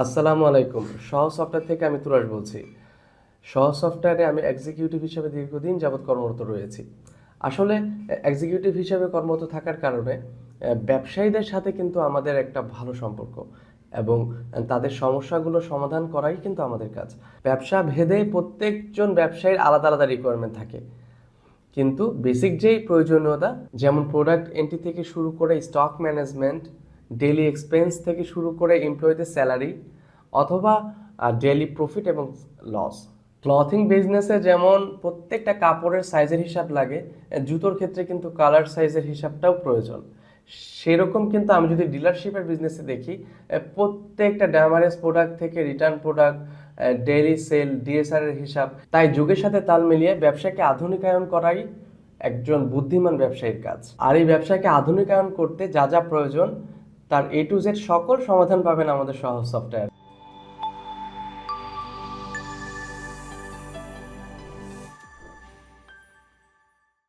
আসসালামু আলাইকুম। সহজ সফটওয়্যার থেকে আমি তুরাশ বলছি। সহজ সফটওয়্যারে আমি এক্সিকিউটিভ হিসেবে দীর্ঘদিন যাবৎ কর্মরত রয়েছি। আসলে এক্সিকিউটিভ হিসেবে কর্মরত থাকার কারণে ব্যবসায়ীদের সাথে কিন্তু আমাদের একটা ভালো সম্পর্ক এবং তাদের সমস্যাগুলো সমাধান করাই কিন্তু আমাদের কাজ। ব্যবসা ভেদে প্রত্যেকজন ব্যবসায়ীর আলাদা আলাদা রিকোয়ারমেন্ট থাকে। কিন্তু বেসিক যেই প্রয়োজনীয়তা, যেমন প্রোডাক্ট এন্ট্রি থেকে শুরু করে স্টক ম্যানেজমেন্ট, ডেইলি এক্সপেন্স থেকে শুরু করে এমপ্লয়ীদের স্যালারি অথবা ডেইলি প্রফিট এবং লস। ক্লথিং বিজনেসে যেমন প্রত্যেকটা কাপড়ের সাইজের হিসাব লাগে, জুতোর ক্ষেত্রে কিন্তু কালার সাইজের হিসাবটাও প্রয়োজন। সেরকম কিন্তু আমি যদি ডিলারশিপের বিজনেসে দেখি, প্রত্যেকটা ড্যামারেজ প্রোডাক্ট থেকে return product, daily sale, DSR এর হিসাব। তাই যুগের সাথে তাল মিলিয়ে ব্যবসাকে আধুনিকায়ন করাই একজন বুদ্ধিমান ব্যবসায়ীর কাজ। আর এই ব্যবসাকে আধুনিকায়ন করতে যা যা প্রয়োজন তার A to Z সকল সমাধান পাবেন আমাদের সহজ সফটওয়্যার।